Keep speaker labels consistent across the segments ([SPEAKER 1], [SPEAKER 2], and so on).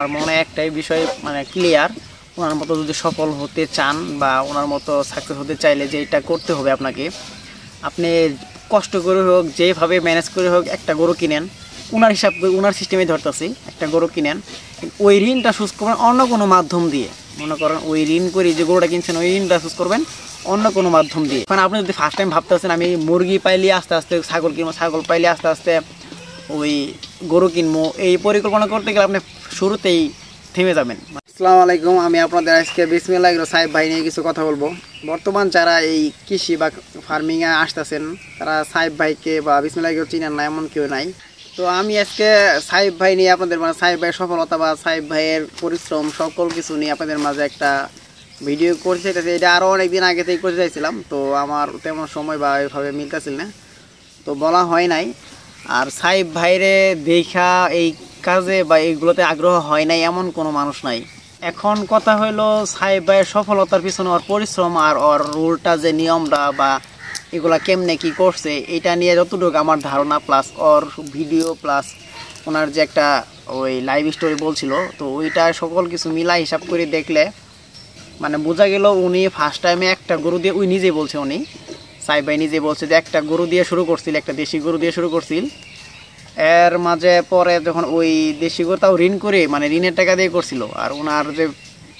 [SPEAKER 1] আমার মনে একটাই বিষয় ক্লিয়ার, ওনার মতো যদি সফল হতে চান বা ওনার মতো সাকসেস হতে চাইলে যে এটা করতে হবে আপনাকে, আপনি কষ্ট করে হোক যেভাবে ম্যানেজ করে হোক একটা গরু কিনেন, ওনার হিসাব ওনার সিস্টেমে ধরতেছি, একটা গরু কিনেন, ওই ঋণটা শোধ করবেন অন্য কোনো মাধ্যম দিয়ে। মনে করেন ওই ঋণ করে যে গরুটা কিনছেন ওই ঋণটা শোধ করবেন অন্য কোনো মাধ্যম দিয়ে। কারণ আপনি যদি ফার্স্ট টাইম ভাবতেছেন আমি মুরগি পাইলে আস্তে আস্তে ছাগল কিনবো, ছাগল পাইলে আস্তে আস্তে ওই গরু কিনবো, এই পরিকল্পনা করতে গেলে আপনি শুরুতেই থেমে যাবেন। আসসালামু আলাইকুম, আমি আপনাদের আজকে বিসমিল্লাহ সাহেব ভাই নিয়ে কিছু কথা বলবো। বর্তমান যারা এই কৃষি বা ফার্মিংয়ে আসতেছেন তারা সাহেব ভাইকে বা বিসমিল্লাহ চিনেন না এমন কেউ নাই। তো আমি আজকে সাহেব ভাই নিয়ে আপনাদের সাহেব ভাইয়ের সফলতা বা সাহেব ভাইয়ের পরিশ্রম সকল কিছু নিয়ে আপনাদের মাঝে একটা ভিডিও করতে চাইতেছি। এটা আরও অনেকদিন আগে থেকে করতে চাইছিলাম, তো আমার তেমন সময় বা এভাবে মিলতেছিল না, তো বলা হয় নাই। আর সাহেব ভাইরে দেখা এই কাজে বা এইগুলোতে আগ্রহ হয় নাই এমন কোনো মানুষ নাই। এখন কথা হইলো সাহেব ভাইয়ের সফলতার পিছনে ওর পরিশ্রম আর ওর রুলটা যে নিয়মটা বা এগুলা কেমনে কি করছে এটা নিয়ে যতটুকু আমার ধারণা, প্লাস ওর ভিডিও, প্লাস ওনার যে একটা ওই লাইভ স্টোরি বলছিল, তো ওইটা সকল কিছু মিলা হিসাব করে দেখলে বোঝা গেল উনি ফার্স্ট টাইমে একটা গরু দিয়ে, ওই নিজেই বলছে, উনি সাহেব ভাই নিজে বলছে যে একটা গরু দিয়ে শুরু করছিল, একটা দেশি গরু দিয়ে শুরু করছিল। এর মাঝে পরে যখন ওই দেশি গরু তাও ঋণ করে ঋণের টাকা দিয়ে করছিল। আর ওনার যে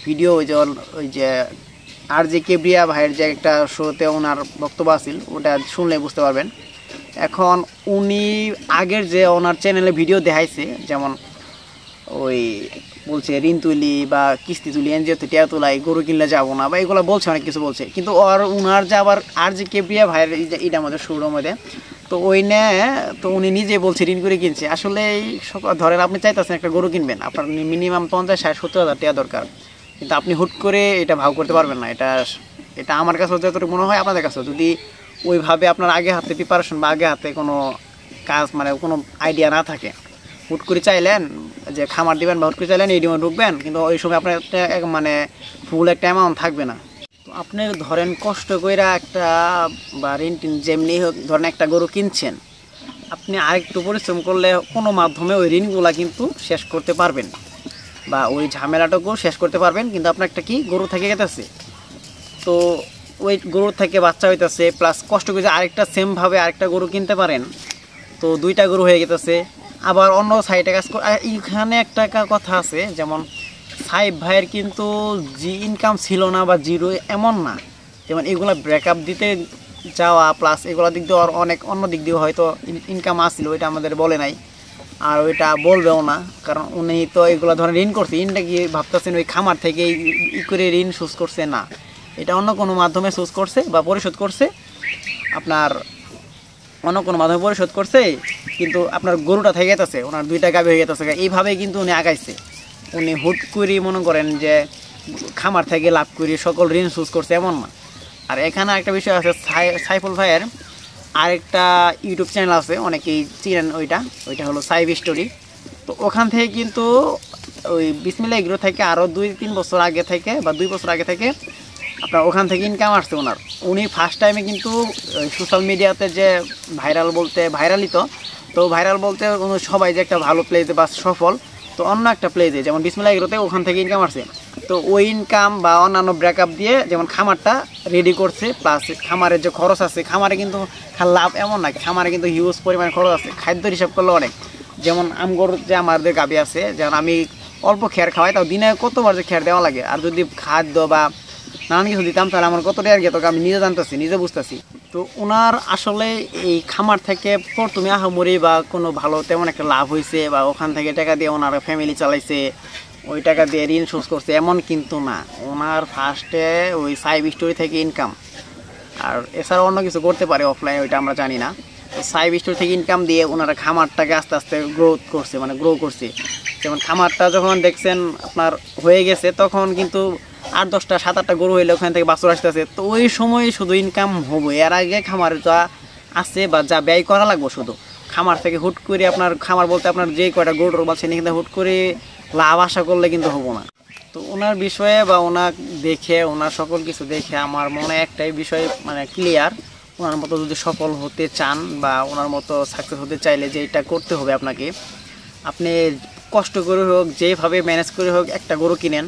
[SPEAKER 1] ভিডিও ওই যে আর যে কেবরিয়া ভাইয়ের যে একটা শোতে ওনার বক্তব্য আছিল, ওটা শুনলে বুঝতে পারবেন। এখন উনি আগের যে ওনার চ্যানেলে ভিডিও দেখাইছে, যেমন ওই বলছে ঋণ তুলি বা কিস্তি তুলি, এনজিওতে টিয়া তোলাই, গরু কিনলে যাবো না বা এগুলো বলছে, অনেক কিছু বলছে। কিন্তু ওনার যে আবার আর যে কেবরিয়া ভাইয়ের এইটার মধ্যে শুরুর মধ্যে, তো ওই তো উনি নিজে বলছে ঋণ করে কিনছে। আসলে ধরেন আপনি চাইতেছেন একটা গরু কিনবেন, আপনার মিনিমাম 50-60-70 হাজার টাকা দরকার, কিন্তু আপনি হুট করে এটা ভাগ করতে পারবেন না। এটা আমার কাছে যতটুকু মনে হয় আপনাদের কাছে, যদি ওইভাবে আপনার আগে হাতে প্রিপারেশন বা আগে হাতে কোনো কাজ কোনো আইডিয়া না থাকে, হুট করে চাইলেন যে খামার দিবেন বা হুট করে চাইলেন এই ডিমে ঢুকবেন, কিন্তু ওই সময় আপনার ফুল একটা অ্যামাউন্ট থাকবে না। তো আপনি ধরেন কষ্ট করে একটা বা ঋণ যেমনি হোক ধরেন একটা গরু কিনছেন, আপনি আরেকটু পরিশ্রম করলে কোনো মাধ্যমে ওই ঋণগুলা কিন্তু শেষ করতে পারবেন বা ওই ঝামেলাটাকেও শেষ করতে পারবেন। কিন্তু আপনার একটা কি গরু থেকে গেতেছে, তো ওই গরুর থেকে বাচ্চা হইতেছে, প্লাস কষ্ট করে আরেকটা সেমভাবে আরেকটা গরু কিনতে পারেন, তো দুইটা গরু হয়ে গেতেছে। আবার অন্য সাইডে কাজ করে এইখানে একটা কথা আছে, যেমন সাহেব ভাইয়ের কিন্তু জি ইনকাম ছিল না বা জিরো এমন না, যেমন এগুলো ব্রেকআপ দিতে যাওয়া প্লাস এগুলো দিক দিয়ে অনেক অন্য দিক দিয়ে হয়তো ইনকাম আসছিল, ওইটা আমাদের বলে নাই আর ওইটা বলবেও না। কারণ উনি তো এগুলো ধরেন ঋণ করছে, ঋণটা কি ভাবতেছেন ওই খামার থেকে করে ঋণ শোধ করছে না, এটা অন্য কোনো মাধ্যমে শোধ করছে বা পরিশোধ করছে, আপনার অন্য কোনো মাধ্যমে পরিশোধ করছে। কিন্তু আপনার গরুটা থেকে গেছে, ওনার দুইটা গাভী হয়ে গেছে, এইভাবেই কিন্তু উনি আগাইছে। উনি হুট করে মনে করেন যে খামার থেকে লাভ করে সকল ঋণ শোধ করছে এমন না। আর এখানে একটা বিষয় আছে, সাইফুল ভাইয়ের আরেকটা ইউটিউব চ্যানেল আছে, অনেকেই চিনেন, ওইটা হলো সাইব স্টোরি। তো ওখান থেকে কিন্তু ওই বিসমিল্লাহ এগ্রো থেকে আরও 2-3 বছর আগে থেকে বা 2 বছর আগে থেকে আপনার ওখান থেকে ইনকাম আসছে ওনার। উনি ফার্স্ট টাইমে কিন্তু সোশ্যাল মিডিয়াতে যে ভাইরালই তো ভাইরাল বলতে সবাই যে একটা ভালো প্লেজে বা সফল, তো অন্য একটা প্লেজে যেমন বিসমিল্লাহ এগ্রোতে ওখান থেকে ইনকাম আসছে। তো ওই ইনকাম বা অন্যান্য ব্রেকআপ দিয়ে যেমন খামারটা রেডি করছে, প্লাস খামারের যে খরচ আছে, খামারে কিন্তু লাভ এমন না, খামারে কিন্তু হিউজ পরিমাণে খরচ আছে, খাদ্যের হিসাব করলে অনেক। যেমন আমগর যে আমাদের গাভী আছে, যেমন আমি অল্প খেয়ার খাওয়াই, তাও দিনে কতবার যে খেয়ার দেওয়া লাগে, আর যদি খাদ্য বা নানান কিছু দিতাম তাহলে আমার কত টাকা যেত আমি নিজে জানতেছি, নিজে বুঝতেছি। তো ওনার আসলে এই খামার থেকে প্রথমে আহামরি বা কোনো ভালো তেমন একটা লাভ হয়েছে বা ওখান থেকে টাকা দিয়ে ওনার ফ্যামিলি চালাইছে, ওই টাকা দিয়ে ঋণ শোধ করছে এমন কিন্তু না। ওনার ফার্স্টে ওই সাইব স্টোরি থেকে ইনকাম, আর এছাড়া অন্য কিছু করতে পারে অফলাইন, ওইটা আমরা জানি না। তো সাইব স্টোরি থেকে ইনকাম দিয়ে ওনারা খামারটাকে আস্তে আস্তে গ্রো করছে। যেমন খামারটা যখন দেখছেন আপনার হয়ে গেছে, তখন কিন্তু 8-10টা 7-8টা গরু হইলে ওখান থেকে বাছুর আসতেছে, তো ওই সময় শুধু ইনকাম হবে। এর আগে খামার যা আছে বা যা ব্যয় করা লাগবে শুধু খামার থেকে হুট করে আপনার খামার বলতে আপনার যে কয়টা গরুর বাচ্চা নিয়ে কিন্তু হুট করে লাভ আশা করলে কিন্তু হবো না। তো ওনার বিষয়ে বা ওনার দেখে, ওনার সকল কিছু দেখে আমার মনে একটাই বিষয় ক্লিয়ার, ওনার মতো যদি সফল হতে চান বা ওনার মতো সাকসেস হতে চাইলে যে এটা করতে হবে আপনাকে, আপনি কষ্ট করে হোক যেভাবে ম্যানেজ করে হোক একটা গরু কিনেন,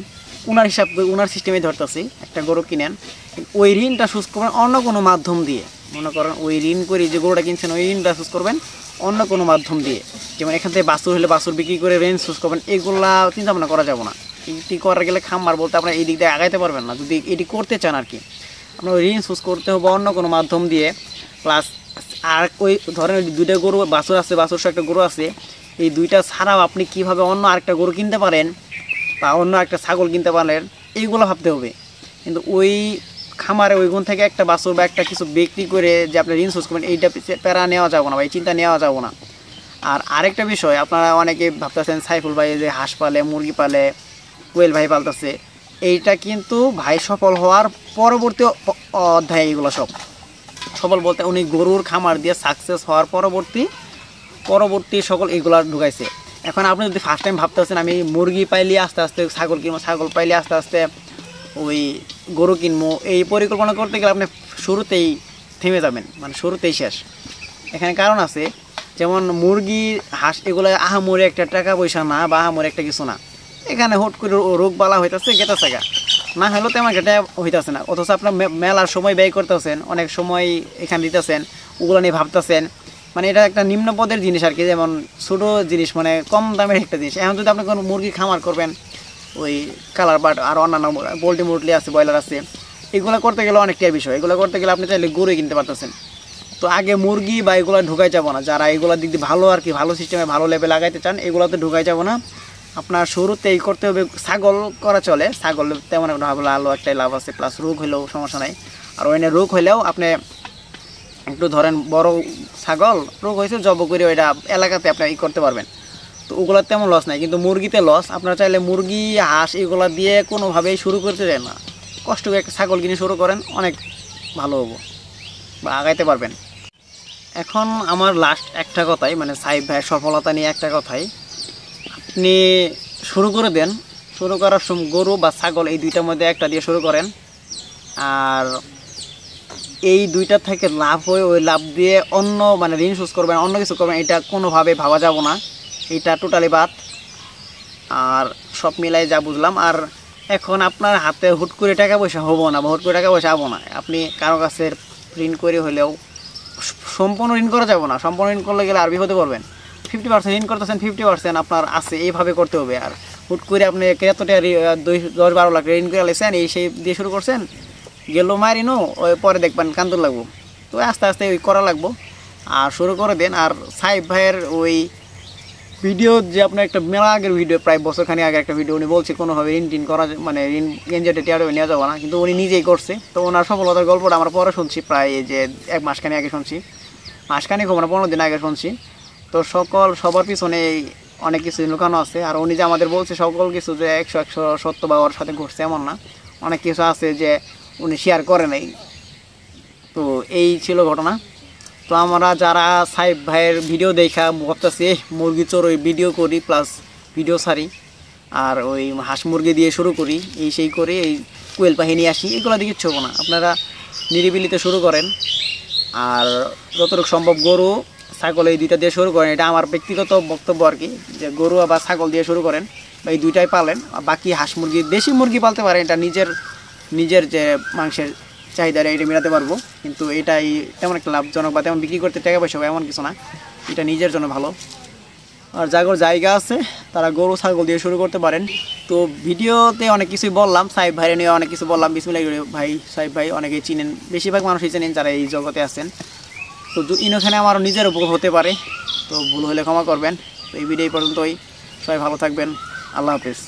[SPEAKER 1] ওনার হিসাব ওনার সিস্টেমে ধরতেছি, একটা গরু কিনেন, ওই ঋণটা শোধ করবেন অন্য কোনো মাধ্যম দিয়ে। মনে করেন ওই ঋণ করে যে গরুটা কিনছেন ওই ঋণটা শোধ করবেন অন্য কোনো মাধ্যম দিয়ে, যেমন এখান থেকে বাছুর হলে বাছুর বিক্রি করে ঋণ শোধ করবেন, এগুলা চিন্তা ভাবনা করা যাবে না। এটি করা গেলে খামার বলতে আপনার এই দিক দিয়ে আগাইতে পারবেন না। যদি এটি করতে চান আর কি, আপনার ঋণ শোধ করতে হবে অন্য কোনো মাধ্যম দিয়ে। প্লাস আর ওই ধরেন দুইটা গরু বাছুর আছে, বাছুর একটা গরু আছে, এই দুইটা ছাড়াও আপনি কীভাবে অন্য আরেকটা গরু কিনতে পারেন বা অন্য একটা ছাগল কিনতে পারেন, এইগুলো ভাবতে হবে। কিন্তু ওই খামারে ওইগুন থেকে একটা বাছুর বা একটা কিছু বিক্রি করে যে আপনি ঋণ শোধ করবেন, এইটা প্যারা নেওয়া যাবে না বা এই চিন্তা নেওয়া যাবে না। আর আরেকটা বিষয়, আপনারা অনেকে ভাবতেছেন সাইফুল ভাই যে হাঁস পালে, মুরগি পালে, কোয়েল ভাই পালতেছে, এইটা কিন্তু ভাই সফল হওয়ার পরবর্তী অধ্যায়। এগুলো সফল বলতে উনি গরুর খামার দিয়ে সাকসেস হওয়ার পরবর্তী সকল এগুলা ঢুকাইছে। এখন আপনি যদি ফার্স্ট টাইম ভাবতেছেন আমি মুরগি পাইলে আস্তে আস্তে ছাগল কিনবো, ছাগল পাইলে আস্তে আস্তে ওই গরু কিনবো, এই পরিকল্পনা করতে গেলে আপনি শুরুতেই থেমে যাবেন, মানে শুরুতেই শেষ। এখানে কারণ আছে, যেমন মুরগি হাঁস এগুলো আহামরি একটা টাকা পয়সা না বা আহামরি একটা কিছু না। এখানে হুট করে রোগ বালা হইতেছে গেতেছে গা, না হলেও তেমন একটা হইতেছে না, অথচ আপনার মেলার সময় ব্যয় করতেছেন, অনেক সময় এখানে দিতেছেন, ওগুলো নিয়ে ভাবতেছেন, মানে এটা একটা নিম্ন পদের জিনিস আর কি, যেমন ছোটো জিনিস, মানে কম দামের একটা জিনিস। এখন যদি আপনি কোনো মুরগি খামার করবেন, ওই কালার বাট আর অন্যান্য পোলট্রি মুরগি আছে, ব্রয়লার আছে, এগুলো করতে গেলে অনেকটাই বিষয়। এগুলো করতে গেলে আপনি চাইলে গরুই কিনতে পারতেছেন। তো আগে মুরগি বা এগুলো ঢুকাই যাবো না, যারা এগুলোর দিক দিয়ে ভালো আর কি, ভালো সিস্টেমে ভালো লেভেল লাগাইতে চান, এগুলোতে ঢুকাই যাবো না। আপনার শুরুতেই করতে হবে ছাগল করা চলে, ছাগল তেমন একটা ভালো একটাই লাভ আছে, প্লাস রোগ হলেও সমস্যা নাই। আর ওইনে রোগ হলেও আপনি একটু ধরেন বড় ছাগল রোগ হয়েছে জব করে ওইটা এলাকাতে আপনি করতে পারবেন, তো ওগুলোর তেমন লস নাই। কিন্তু মুরগিতে লস, আপনারা চাইলে মুরগি হাঁস এগুলো দিয়ে কোনোভাবেই শুরু করতে দেন না, কষ্ট করে একটা ছাগল কিনে শুরু করেন, অনেক ভালো হবো বা আগাইতে পারবেন। এখন আমার লাস্ট একটা কথাই, মানে সাইফ ভাইয়ের সফলতা নিয়ে একটা কথাই, আপনি শুরু করে দেন, শুরু করার সময় গরু বা ছাগল এই দুইটার মধ্যে একটা দিয়ে শুরু করেন, আর এই দুইটা থেকে লাভ হয়ে ওই লাভ দিয়ে অন্য মানে ঋণ শোধ করবেন, অন্য কিছু করবেন, এটা কোনোভাবে ভাবা যাব না, এটা টোটালি বাদ। আর সব মিলাই যা বুঝলাম। আর এখন আপনার হাতে হুট করে টাকা পয়সা হবো না বা হুট করে টাকা পয়সা হবো না, আপনি কারো কাছে ঋণ করে হলেও, সম্পূর্ণ ঋণ করা যাবো না, সম্পূর্ণ ঋণ করলে গেলে আর বিপদে পড়বেন। 50% ঋণ করতেছেন, 50% আপনার আছে, এইভাবে করতে হবে। আর হুট করে আপনি কত টাকা 10-12 লাখ ঋণ করে লেছেন, এই সেই দিয়ে শুরু করছেন, গেলো মায়ের ঋণও, ওই পরে দেখবেন কান্দুর লাগবো। তো আস্তে আস্তে ওই করা লাগবো, আর শুরু করে দেন। আর সাইফ ভাইয়ের ওই ভিডিও যে আপনার একটা মেলা আগের ভিডিও, প্রায় বছরখানি আগে একটা ভিডিও, উনি বলছে কোনোভাবে ঋণ টিন করা, মানে ঋণ এনজেটে টিয়ারে নেওয়া যাবে না, কিন্তু উনি নিজেই করছে। তো ওনার সফলতার গল্পটা আমরা পরে শুনছি, প্রায় এই যে 1 মাসখানি আগে শুনছি, মাসখানি হোক না 15 দিন আগে শুনছি। তো সবার পিছনে অনেক কিছু লুকানো আছে। আর উনি যে আমাদের বলছে সকল কিছু যে 100 সত্য বা ওর সাথে ঘটছে এমন না, অনেক কিছু আছে যে উনি শেয়ার করে নাই। তো এই ছিল ঘটনা। তো আমরা যারা সাইফ ভাইয়ের ভিডিও দেখা ভাবতেছি মুরগি চড়োই ভিডিও করি, প্লাস ভিডিও ছাড়ি, আর ওই হাঁস মুরগি দিয়ে শুরু করি, এই সেই করে এই কোয়েল পাখি নিয়ে আসি, এগুলো দিকে ইচ্ছব না, আপনারা নিরিবিলিতে শুরু করেন। আর যতটুকু সম্ভব গরু ছাগল এই দুইটা দিয়ে শুরু করেন, এটা আমার ব্যক্তিগত বক্তব্য আর কি, যে গরু বা ছাগল দিয়ে শুরু করেন বা এই দুইটাই পালেন। বাকি হাঁস মুরগি, দেশি মুরগি পালতে পারেন, এটা নিজের যে মাংসের চাহিদা এটা মেটাতে পারবো, কিন্তু এটাই তেমন একটা লাভজনক বা তেমন বিক্রি করতে টাকা পয়সা এমন কিছু না, এটা নিজের জন্য ভালো। আর যাগর জায়গা আছে তারা গরু ছাগল দিয়ে শুরু করতে পারেন। তো ভিডিওতে অনেক কিছুই বললাম, সাইফ ভাইয়ের নিয়ে অনেক কিছু বললাম, বিসমিল্লাহ ভাই, সাইফ ভাই অনেকেই চিনেন, বেশিরভাগ মানুষই চেনেন যারা এই জগতে আছেন। তো ইনখানে আমার নিজের উপকার হতে পারে, তো ভুল হলে ক্ষমা করবেন। তো এই ভিডিও পর্যন্তই, সবাই ভালো থাকবেন, আল্লাহ হাফেজ।